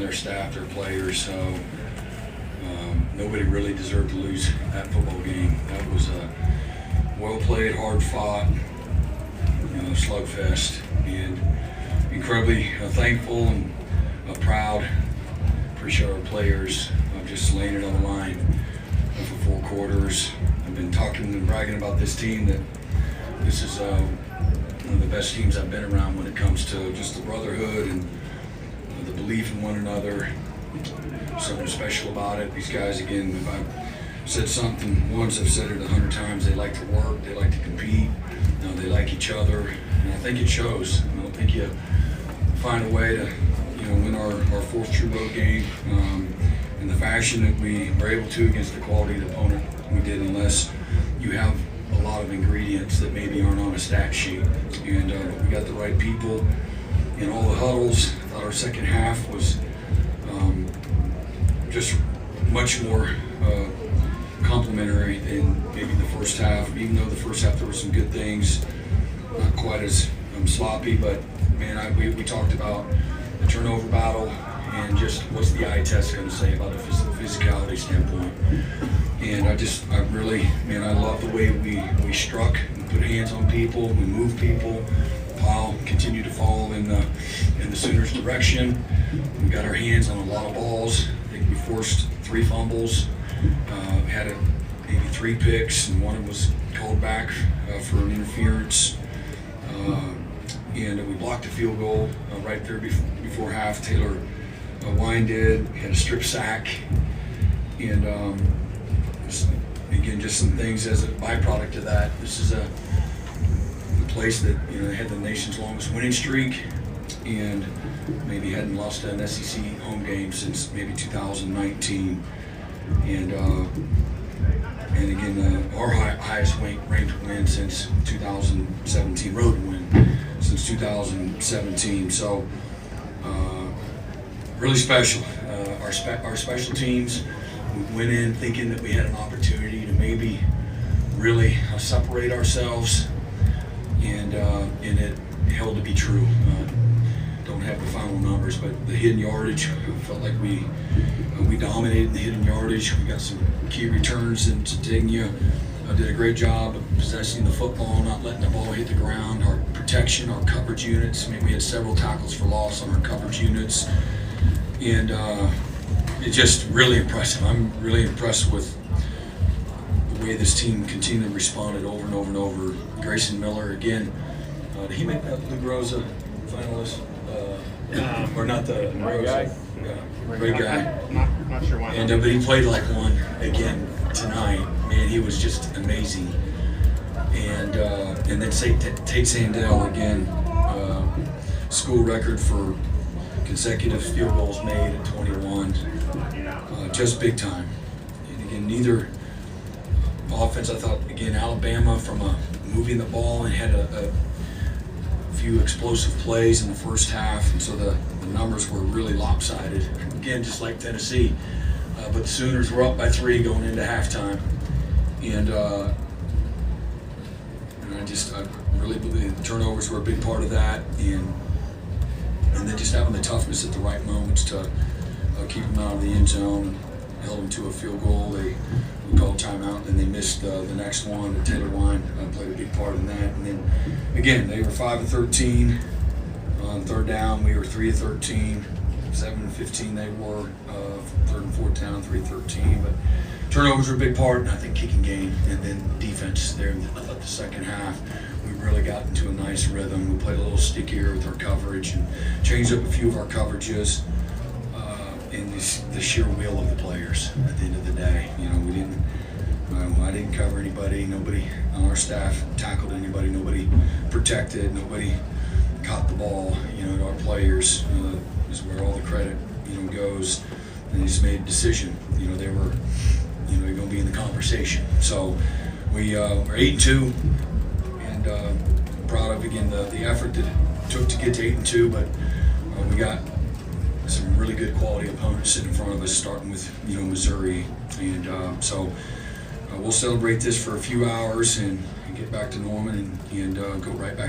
their staff, their players. So nobody really deserved to lose that football game. That was a well played, hard fought, slugfest, and incredibly thankful and proud. Appreciate our players just laying it on the line for 4 quarters. I've been talking and bragging about this team that this is one of the best teams I've been around when it comes to just the brotherhood and the belief in one another. Something special about it. These guys, again, if I've said something once, I've said it 100 times. They like to work, they like to compete, they like each other, and I think it shows. I don't think you find a way to win our 4th true road game in the fashion that we were able to against the quality of the opponent we did, unless you have a lot of ingredients that maybe aren't on a stat sheet. And we got the right people in all the huddles. I thought our second half was just much more complimentary than maybe the first half, even though the first half there were some good things, not quite as sloppy, but man, we talked about the turnover battle and just what's the eye test going to say about a physicality standpoint. And I love the way we struck and put hands on people, we moved people. Pile continued to fall in the Sooners' direction. We got our hands on a lot of balls. I think we forced 3 fumbles, had maybe 3 picks, and one was called back for an interference. And we blocked a field goal right there before half. Taylor Wine did. Had a strip sack. And again, just some things as a byproduct of that. This is a place that they had the nation's longest winning streak, and maybe hadn't lost an SEC home game since maybe 2019. And again, our highest ranked win since 2017, road win since 2017. So really special. Our special teams, we went in thinking that we had an opportunity to maybe really separate ourselves, and it held to be true. Don't have the final numbers, but the hidden yardage, felt like we dominated the hidden yardage. We got some key returns, and Digna did a great job of possessing the football, not letting the ball hit the ground. Our protection, our coverage units, we had several tackles for loss on our coverage units, and it's just really impressive. I'm really impressed with the way this team continually responded over and over and over. Grayson Miller, again, did he make that Lou Groza finalist? Or not the great guy? Yeah, great guy. Not sure why. And but he played like one again tonight. Man, he was just amazing. And then Tate Sandell again, school record for consecutive field goals made at 21. Just big time. And again, neither offense, I thought, again, Alabama from moving the ball and had a few explosive plays in the first half, and so the numbers were really lopsided. Again, just like Tennessee. But the Sooners were up by 3 going into halftime. And I really believe the turnovers were a big part of that, and then just having the toughness at the right moments to keep them out of the end zone, held them to a field goal. We called timeout, and they missed the next one. And Taylor Wine played a big part in that. And then again, they were 5 of 13 on 3rd down. We were 3 of 13. 7 of 15 they were. 3rd and 4th down, 3 of 13. But turnovers were a big part, and I think kicking game, and then defense there. I thought the second half we really got into a nice rhythm. We played a little stickier with our coverage and changed up a few of our coverages. And the sheer will of the players at the end of the day. I didn't cover anybody. Nobody on our staff tackled anybody. Nobody protected. Nobody caught the ball. To our players is where all the credit goes. And they just made a decision. They were going to be in the conversation. So we are 8-2, and proud of again the effort that it took to get to 8-2. But we got some really good quality opponents sitting in front of us, starting with Missouri, and so we'll celebrate this for a few hours and get back to Norman and go right back